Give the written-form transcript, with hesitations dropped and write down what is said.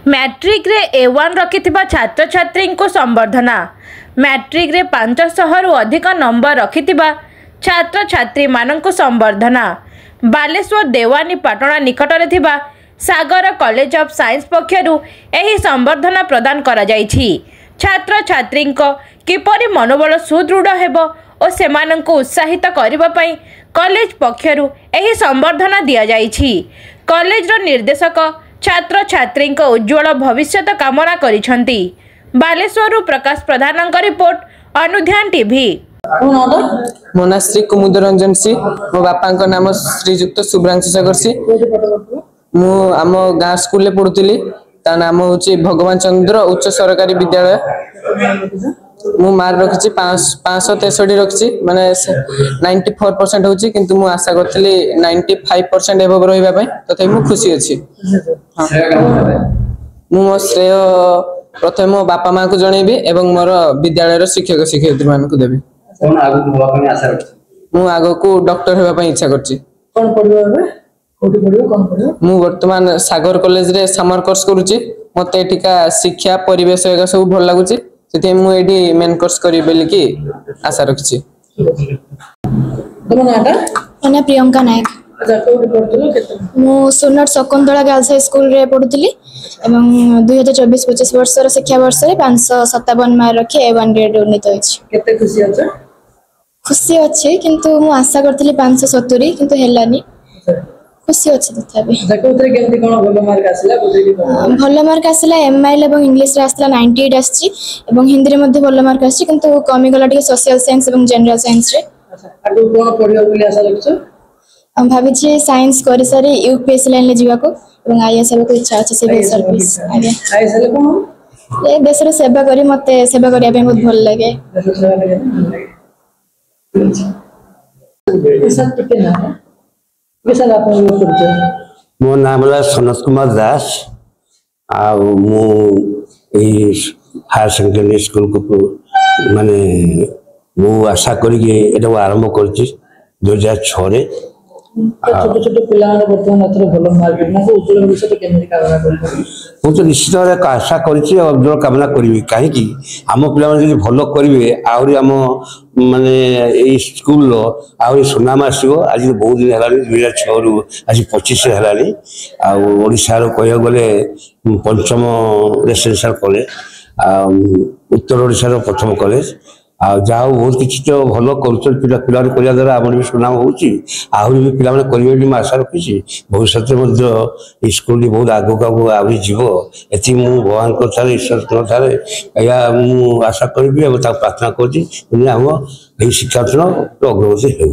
Matric रे A1 रखिथिबा छात्र छात्री को संबर्धना। मैट्रिक रे 500 रु अधिक नंबर रखिथिबा छात्र छात्री मानक संबर्धना। बालेश्वर देवानी पाटणा निकट रे थिबा सागर कॉलेज ऑफ साइंस पक्षरु एही संबर्धना प्रदान करा जायछि। छात्र छात्री किपरि मनोबल सुदृढ़ हेबो और सेमानंको उत्साहित करिबा पई कॉलेज पक्षरु एही संबर्धना दिया जायछि। कॉलेज रो निर्देशक छात्र छात्री उज्ज्वल भविष्य कामना करिसेंती। बालेश्वर प्रकाश प्रधान रिपोर्ट अनुध्यान टीवी। मो ना श्री कुमुद रंजन सिंह, मो बापा नाम श्रीजुक्त शुभ्रांशु सागर सिंह। मु आम गाँ स्कूल पढ़ुली, ता नाम हूँ भगवान चंद्र उच्च सरकारी विद्यालय। मु मार्क रखी 563 रखी, माने 94% होची, किंतु मु आशा करथली 95% एबव रहिबा पई, तथापि मु खुशी अछि। मु मो श्रेय प्रथम मो बापा मां को जणेबी एवं मोर विद्यालय शिक्षक शिक्षयित्री मान को देबी। कोन आगु को होबा पई आशा रखछी? मु आगु को डॉक्टर होबा पई इच्छा करछी। कोन पढिबो एबे? कोठी पढिबो कोन पढिबो? मु वर्तमान सागर कॉलेज रे समर कोर्स करूची। मते एटिका शिक्षा परिवेश एका सब भल लागुची, सेते मु एडी मेन कोर्स करी बेली की आशा रखछी। तुम नाटा? अना प्रियंका नायक। अच्छा, कोठी पढुतलो केते? मु सोनार शकुंतला गर्ल्स हाई स्कूल रे पढुतली एवं 2024-25 वर्षर शिक्षा वर्ष रे 557 मार्क रखी A1 ग्रेड उन्नीत होइछि। केते खुशी अछि? खुशी अछि, किंतु मु आशा करथली 570, किंतु हेलानी। खुशी अछि तथापि। कोथरे केमति कोन भलो मार्क आसिला? भलो मार्क आसिला MIL एवं इंग्लिश रे आसिला 98 आछि एवं हिंदी रे मध्ये भलो मार्क आछि, किंतु कमी गला टिके सोशल साइंस एवं जनरल साइंस रे। अच्छा, आगु कोन पढियो बोली आशा रखछ? हम भाबिछि साइंस करि सारी यूपीएससी लाइन ले जीवा को एवं आईएएस हेबा को इच्छा अछि। सिविल सर्विस आगे आईएएस ले कोन ए देश रे सेवा करी, मते सेवा करिया पे बहुत भल लागे। देश सेवा लागे। किसान टिके ना किसान आपन लोग करछ। मो नाम ला सनत कुमार दास। आ मु ए हायर सेकेंडरी स्कूल को माने मु आशा करी के एटा आरंभ करछि 2006 रे। छोटे छोटे पिला माने बर्तमान अथरे भलो मार्क ना को उज्जवल भविष्य तो केमति कामना करबो? मु तो निश्चित भाव आशा करछि और उज्जवल कामना करबी, काहे कि हम पिला माने जदि भलो करबे आउरी हम माने ए स्कूल लो आउरी सुनाम आसीबो। आज बहुत दिन हलानी 2006 रु आज 25 हलानी। आ ओडिसा रो कहय गले पंचम रेसिडेंशियल कॉलेज, उत्तर ओडिसा रो प्रथम कॉलेज। आ जाओ बहुत किछि तो भलो करछ पिला पिला करिया द्वारा हमर भी सुनाम होउची। आउरी भी पिला माने करिवे भी आशा रखिछि। भविष्यत मध्ये स्कूल बहुत आगो आगो आउरी जीवो, एति मु भगवान को थारे ईश्वर को थारे या मु आशा करबी और ता प्रार्थना करछि जे हम एही शिक्षा अग्रगति हेउ।